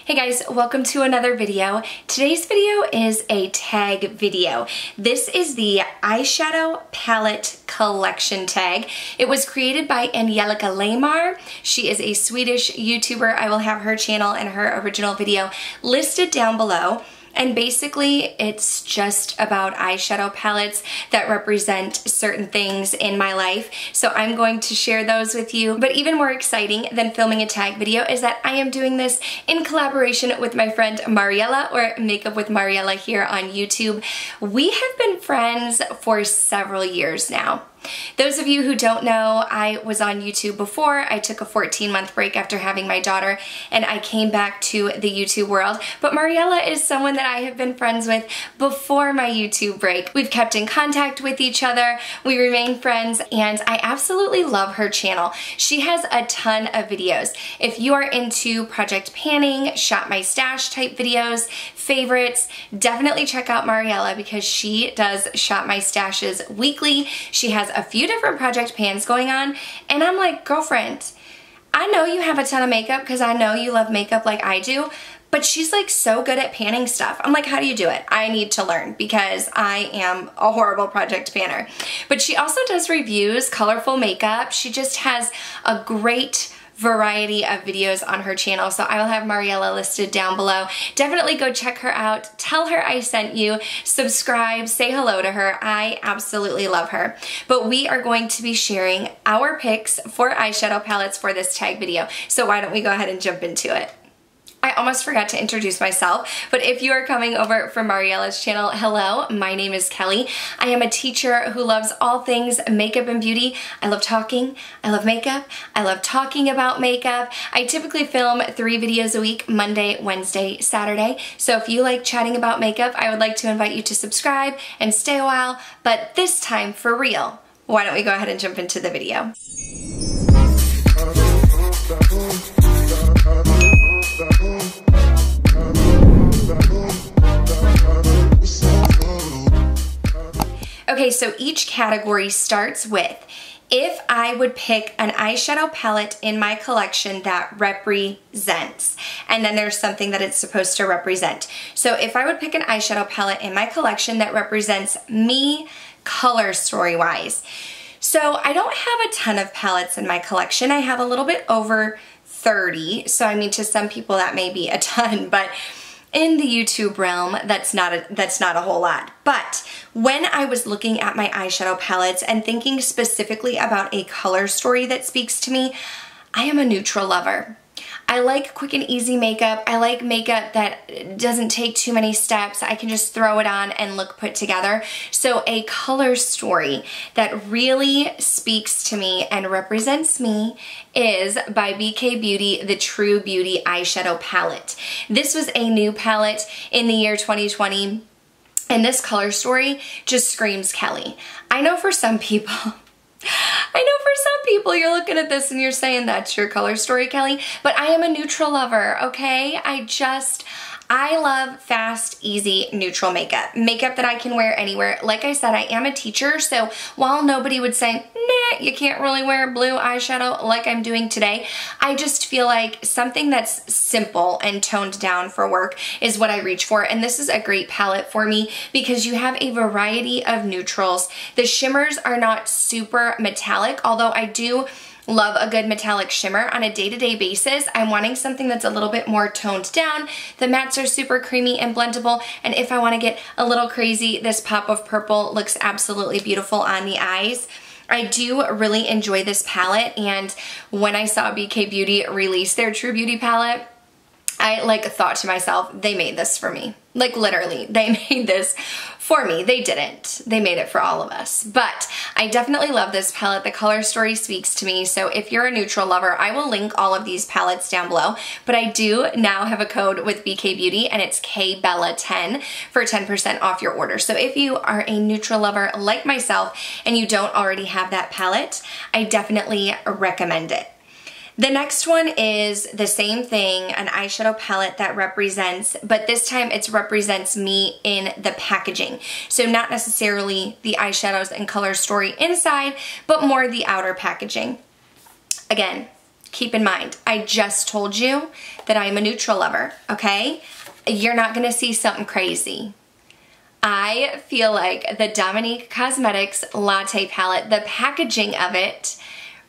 Hey guys, welcome to another video. Today's video is a tag video. This is the eyeshadow palette collection tag. It was created by Angelica Lamar. She is a Swedish YouTuber. I will have her channel and her original video listed down below. And basically, it's just about eyeshadow palettes that represent certain things in my life. So I'm going to share those with you. But even more exciting than filming a tag video is that I am doing this in collaboration with my friend Mariela, or Makeup with Mariela here on YouTube. We have been friends for several years now. Those of you who don't know, I was on YouTube before. I took a 14-month break after having my daughter, and I came back to the YouTube world. But Mariela is someone that I have been friends with before my YouTube break. We've kept in contact with each other, we remain friends, and I absolutely love her channel. She has a ton of videos. If you are into project panning, shop my stash type videos, favorites, definitely check out Mariela because she does shop my stashes weekly. She has a few different project pans going on, and I'm like, girlfriend, I know you have a ton of makeup because I know you love makeup like I do, but she's like so good at panning stuff. I'm like, how do you do it? I need to learn because I am a horrible project panner. But she also does reviews, colorful makeup. She just has a great variety of videos on her channel, so I will have Mariela listed down below. Definitely go check her out, tell her I sent you, subscribe, say hello to her. I absolutely love her. But we are going to be sharing our picks for eyeshadow palettes for this tag video, so why don't we go ahead and jump into it. I almost forgot to introduce myself, but if you are coming over from Mariela's channel, hello, my name is Kelly. I am a teacher who loves all things makeup and beauty. I love talking, I love makeup, I love talking about makeup. I typically film 3 videos a week, Monday, Wednesday, Saturday. So if you like chatting about makeup, I would like to invite you to subscribe and stay a while, but this time for real, why don't we go ahead and jump into the video. Okay, so each category starts with if I would pick an eyeshadow palette in my collection that represents, and then there's something that it's supposed to represent. So if I would pick an eyeshadow palette in my collection that represents me color story-wise. So I don't have a ton of palettes in my collection. I have a little bit over 30, so I mean, to some people that may be a ton, but in the YouTube realm, that's not a whole lot. But when I was looking at my eyeshadow palettes and thinking specifically about a color story that speaks to me, I am a neutral lover. I like quick and easy makeup. I like makeup that doesn't take too many steps. I can just throw it on and look put together. So a color story that really speaks to me and represents me is by BK Beauty, the True Beauty eyeshadow palette. This was a new palette in the year 2020, and this color story just screams Kelly. I know for some people, you're looking at this and you're saying that's your color story, Kelly, but I am a neutral lover, okay? I love fast, easy, neutral makeup. Makeup that I can wear anywhere. Like I said, I am a teacher, so while nobody would say, nah, you can't really wear blue eyeshadow like I'm doing today, I just feel like something that's simple and toned down for work is what I reach for, and this is a great palette for me because you have a variety of neutrals. The shimmers are not super metallic, although I do love a good metallic shimmer on a day-to-day basis. I'm wanting something that's a little bit more toned down. The mattes are super creamy and blendable, and if I want to get a little crazy, this pop of purple looks absolutely beautiful on the eyes. I do really enjoy this palette, and when I saw BK Beauty release their True Beauty palette, I thought to myself, they made this for me. Like literally, they made this for me. They didn't. They made it for all of us. But I definitely love this palette. The color story speaks to me. So if you're a neutral lover, I will link all of these palettes down below. But I do now have a code with BK Beauty, and it's KBella10 for 10% off your order. So if you are a neutral lover like myself and you don't already have that palette, I definitely recommend it. The next one is the same thing, an eyeshadow palette that represents, but this time it represents me in the packaging. So not necessarily the eyeshadows and color story inside, but more the outer packaging. Again, keep in mind, I just told you that I'm a neutral lover, okay? You're not gonna see something crazy. I feel like the Dominique Cosmetics Latte Palette, the packaging of it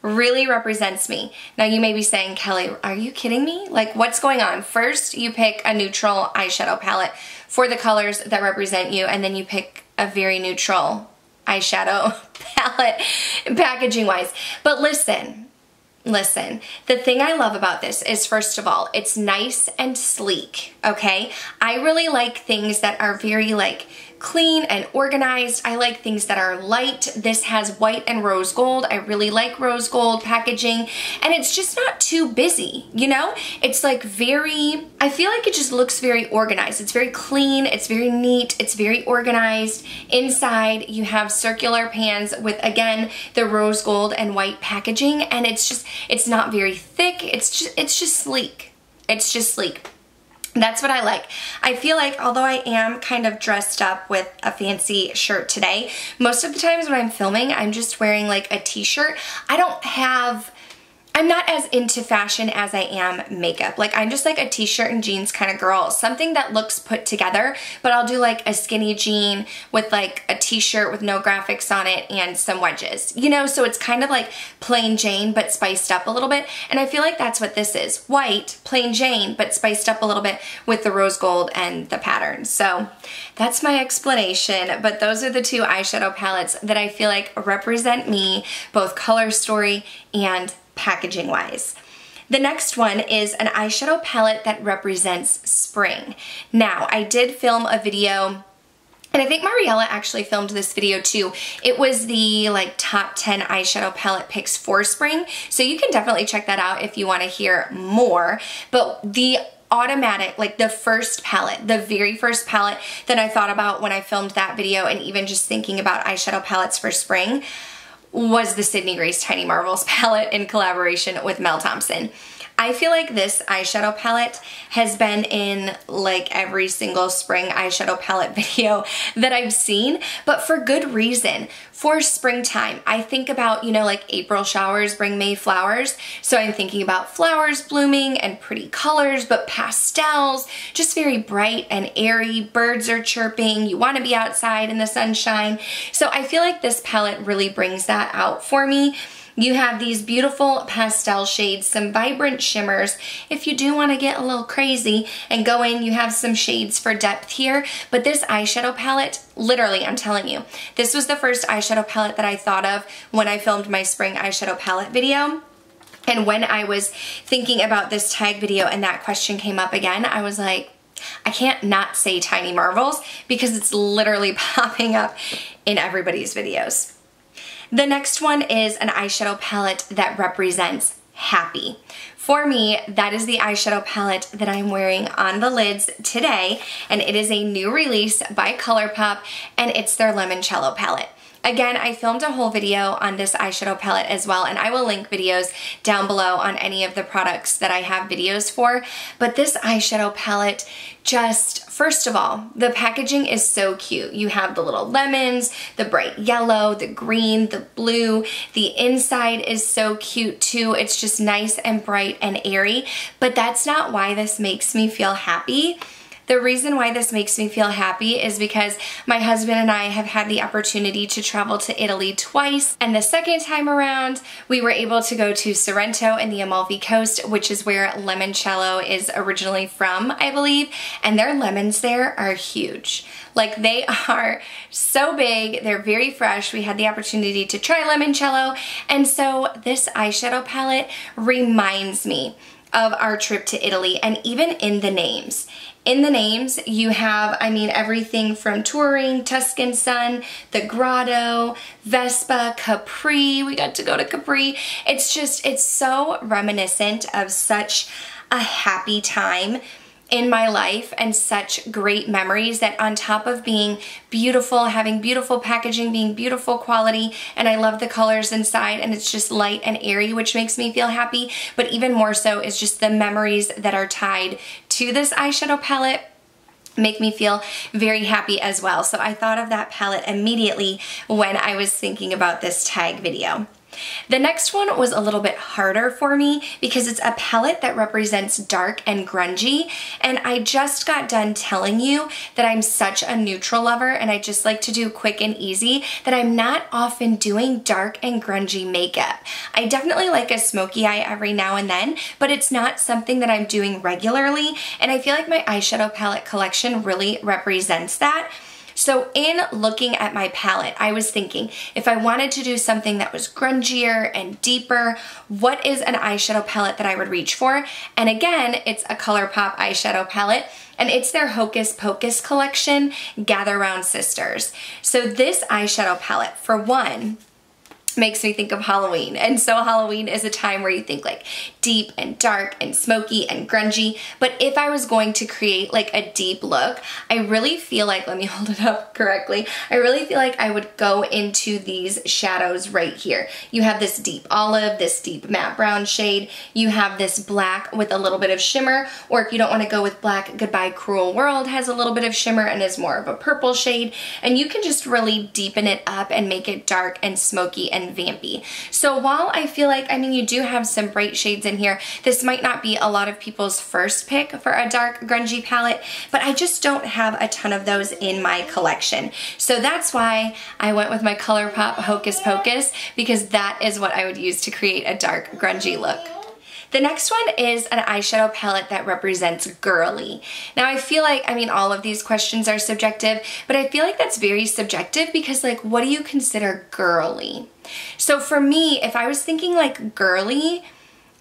really represents me. Now you may be saying, Kelly, are you kidding me? Like, what's going on? First, you pick a neutral eyeshadow palette for the colors that represent you, and then you pick a very neutral eyeshadow palette packaging-wise. But listen, the thing I love about this is, first of all, it's nice and sleek, okay? I really like things that are very like clean and organized. I like things that are light. This has white and rose gold. I really like rose gold packaging, and it's just not too busy, you know? It's like very, I feel like it just looks very organized. It's very clean, it's very neat, it's very organized. Inside you have circular pans with, again, the rose gold and white packaging, and it's not very thick. It's just sleek. It's just sleek. That's what I like. I feel like, although I am kind of dressed up with a fancy shirt today, most of the times when I'm filming, I'm just wearing like a t-shirt. I'm not as into fashion as I am makeup. Like, I'm just like a t-shirt and jeans kind of girl. Something that looks put together, but I'll do like a skinny jean with like a t-shirt with no graphics on it and some wedges. You know, so it's kind of like plain Jane, but spiced up a little bit. And I feel like that's what this is. White, plain Jane, but spiced up a little bit with the rose gold and the patterns. So that's my explanation. But those are the two eyeshadow palettes that I feel like represent me, both color story and packaging wise. The next one is an eyeshadow palette that represents spring. Now, I did film a video, and I think Mariela actually filmed this video too. It was the like top 10 eyeshadow palette picks for spring, so you can definitely check that out if you want to hear more. But the automatic, like the first palette, the very first palette that I thought about when I filmed that video, and even just thinking about eyeshadow palettes for spring, was the Sydney Grace Tiny Marvels palette in collaboration with Mel Thompson. I feel like this eyeshadow palette has been in like every single spring eyeshadow palette video that I've seen, but for good reason. For springtime, I think about, you know, like April showers bring May flowers. So I'm thinking about flowers blooming and pretty colors, but pastels, just very bright and airy. Birds are chirping. You want to be outside in the sunshine. So I feel like this palette really brings that out for me. You have these beautiful pastel shades, some vibrant shimmers. If you do want to get a little crazy and go in, you have some shades for depth here. But this eyeshadow palette, literally, I'm telling you, this was the first eyeshadow palette that I thought of when I filmed my spring eyeshadow palette video. And when I was thinking about this tag video and that question came up again, I was like, I can't not say Tiny Marvels because it's literally popping up in everybody's videos. The next one is an eyeshadow palette that represents happy. For me, that is the eyeshadow palette that I'm wearing on the lids today, and it is a new release by Colourpop, and it's their Limoncello palette. Again, I filmed a whole video on this eyeshadow palette as well, and I will link videos down below on any of the products that I have videos for. But this eyeshadow palette just, first of all, the packaging is so cute. You have the little lemons, the bright yellow, the green, the blue. The inside is so cute too. It's just nice and bright and airy, but that's not why this makes me feel happy. The reason why this makes me feel happy is because my husband and I have had the opportunity to travel to Italy twice, and the second time around we were able to go to Sorrento and the Amalfi Coast, which is where Limoncello is originally from, I believe, and their lemons there are huge. Like, they are so big, they're very fresh. We had the opportunity to try Limoncello, and so this eyeshadow palette reminds me of our trip to Italy, and even in the names. In the names, you have, I mean, everything from Touring, Tuscan Sun, the Grotto, Vespa, Capri. We got to go to Capri. It's just, it's so reminiscent of such a happy time in my life and such great memories that on top of being beautiful, having beautiful packaging, being beautiful quality, and I love the colors inside, and it's just light and airy, which makes me feel happy, but even more so is just the memories that are tied to this eyeshadow palette make me feel very happy as well. So I thought of that palette immediately when I was thinking about this tag video. The next one was a little bit harder for me because it's a palette that represents dark and grungy, and I just got done telling you that I'm such a neutral lover and I just like to do quick and easy, that I'm not often doing dark and grungy makeup. I definitely like a smoky eye every now and then, but it's not something that I'm doing regularly, and I feel like my eyeshadow palette collection really represents that. So in looking at my palette, I was thinking, if I wanted to do something that was grungier and deeper, what is an eyeshadow palette that I would reach for? And again, it's a Colourpop eyeshadow palette, and it's their Hocus Pocus collection, Gather Round Sisters. So this eyeshadow palette, for one, makes me think of Halloween. And so Halloween is a time where you think like deep and dark and smoky and grungy. But if I was going to create like a deep look, I really feel like, let me hold it up correctly, I really feel like I would go into these shadows right here. You have this deep olive, this deep matte brown shade, you have this black with a little bit of shimmer, or if you don't want to go with black, Goodbye Cruel World has a little bit of shimmer and is more of a purple shade, and you can just really deepen it up and make it dark and smoky and vampy. So while I feel like, I mean, you do have some bright shades in here, this might not be a lot of people's first pick for a dark grungy palette, but I just don't have a ton of those in my collection. So that's why I went with my Colourpop Hocus Pocus, because that is what I would use to create a dark grungy look. The next one is an eyeshadow palette that represents girly. Now I feel like, I mean, all of these questions are subjective, but I feel like that's very subjective because like, what do you consider girly? So for me, if I was thinking like girly,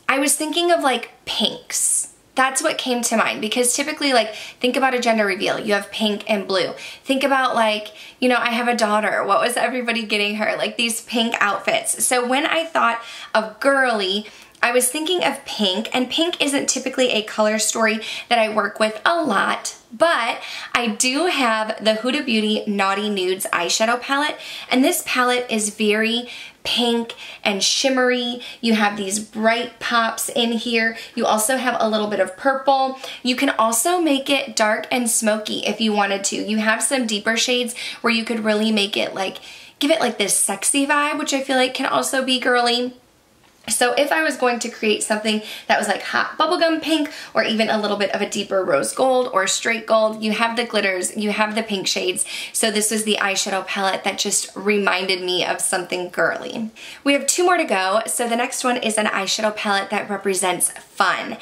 I was thinking of like pinks. That's what came to mind, because typically, like, think about a gender reveal. You have pink and blue. Think about like, you know, I have a daughter. What was everybody getting her? Like these pink outfits. So when I thought of girly, I was thinking of pink, and pink isn't typically a color story that I work with a lot, but I do have the Huda Beauty Naughty Nudes eyeshadow palette, and this palette is very pink and shimmery. You have these bright pops in here. You also have a little bit of purple. You can also make it dark and smoky if you wanted to. You have some deeper shades where you could really make it like, give it like this sexy vibe, which I feel like can also be girly. So if I was going to create something that was like hot bubblegum pink, or even a little bit of a deeper rose gold or straight gold, you have the glitters, you have the pink shades. So this was the eyeshadow palette that just reminded me of something girly. We have two more to go. So the next one is an eyeshadow palette that represents fun.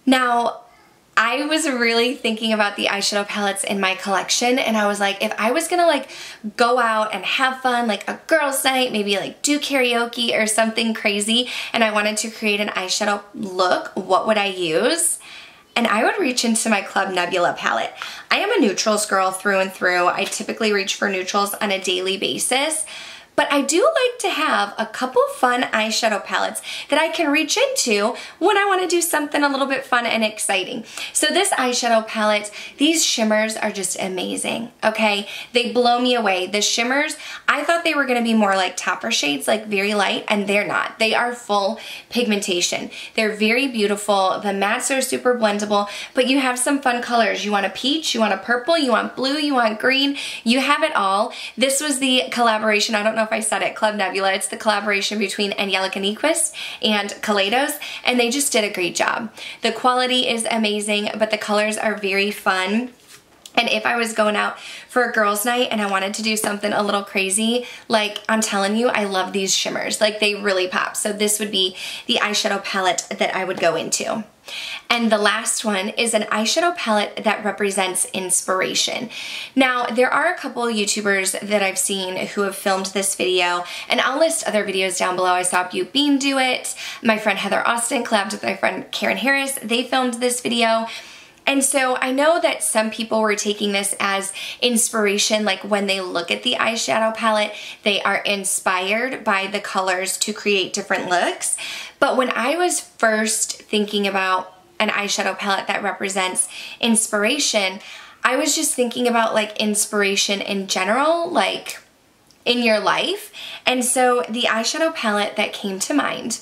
Now, I was really thinking about the eyeshadow palettes in my collection, and I was like, if I was gonna like go out and have fun, like a girls' night, maybe like do karaoke or something crazy, and I wanted to create an eyeshadow look, what would I use? And I would reach into my Club Nebula palette. I am a neutrals girl through and through. I typically reach for neutrals on a daily basis. But I do like to have a couple fun eyeshadow palettes that I can reach into when I want to do something a little bit fun and exciting. So this eyeshadow palette, these shimmers are just amazing, okay? They blow me away. The shimmers, I thought they were going to be more like topper shades, like very light, and they're not. They are full pigmentation. They're very beautiful. The mattes are super blendable, but you have some fun colors. You want a peach, you want a purple, you want blue, you want green, you have it all. This was the collaboration, I don't know if I said it, Club Nebula. It's the collaboration between Angelica Nyquist and Kaleidos, and they just did a great job. The quality is amazing, but the colors are very fun. And if I was going out for a girls' night and I wanted to do something a little crazy, like I'm telling you, I love these shimmers. Like they really pop. So this would be the eyeshadow palette that I would go into. And the last one is an eyeshadow palette that represents inspiration. Now, there are a couple of YouTubers that I've seen who have filmed this video, and I'll list other videos down below. I saw Butte Bean do it. My friend Heather Austin collabed with my friend Karen Harris. They filmed this video. And so I know that some people were taking this as inspiration, like when they look at the eyeshadow palette, they are inspired by the colors to create different looks. But when I was first thinking about an eyeshadow palette that represents inspiration, I was just thinking about like inspiration in general, like in your life. And so the eyeshadow palette that came to mind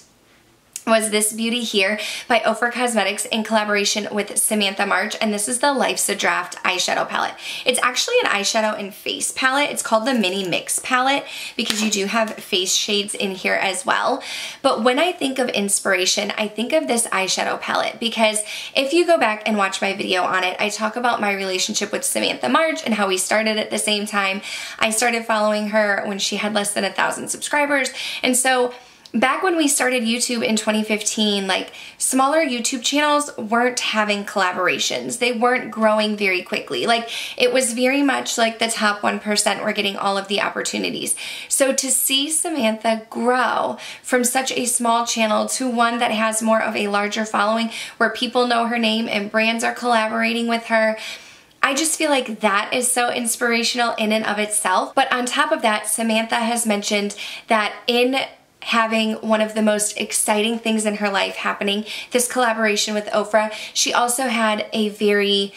was this beauty here by Ofra Cosmetics in collaboration with Samantha March, and this is the Life's a Draft eyeshadow palette. It's actually an eyeshadow and face palette. It's called the Mini Mix palette because you do have face shades in here as well. But when I think of inspiration, I think of this eyeshadow palette because if you go back and watch my video on it, I talk about my relationship with Samantha March and how we started at the same time. I started following her when she had less than 1,000 subscribers, and so back when we started YouTube in 2015, like smaller YouTube channels weren't having collaborations. They weren't growing very quickly. Like it was very much like the top 1% were getting all of the opportunities. So to see Samantha grow from such a small channel to one that has more of a larger following where people know her name and brands are collaborating with her, I just feel like that is so inspirational in and of itself. But on top of that, Samantha has mentioned that in having one of the most exciting things in her life happening, this collaboration with Ofra, she also had a very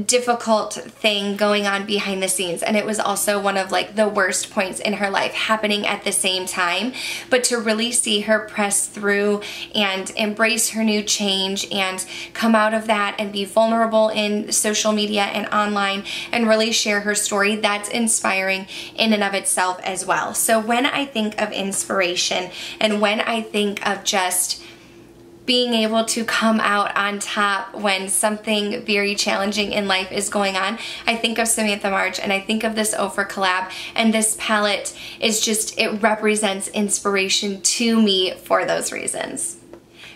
difficult thing going on behind the scenes, and it was also one of like the worst points in her life happening at the same time. But to really see her press through and embrace her new change and come out of that and be vulnerable in social media and online and really share her story, that's inspiring in and of itself as well. So when I think of inspiration and when I think of just being able to come out on top when something very challenging in life is going on, I think of Samantha March and I think of this Ofra collab, and this palette is just, it represents inspiration to me for those reasons.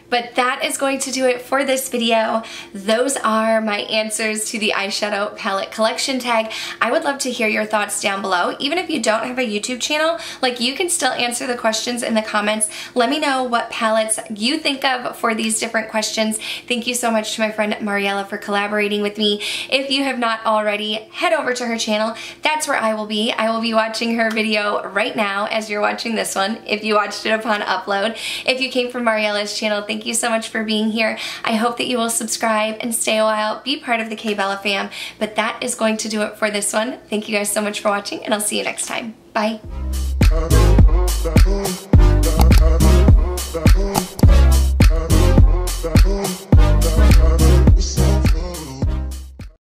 But that is going to do it for this video. Those are my answers to the eyeshadow palette collection tag. I would love to hear your thoughts down below. Even if you don't have a YouTube channel, like you can still answer the questions in the comments. Let me know what palettes you think of for these different questions. Thank you so much to my friend Mariela for collaborating with me. If you have not already, head over to her channel. That's where I will be. I will be watching her video right now as you're watching this one, if you watched it upon upload. If you came from Mariela's channel, thank you so much for being here. I hope that you will subscribe and stay a while, be part of the K-Bella fam. But that is going to do it for this one. Thank you guys so much for watching, and I'll see you next time. Bye.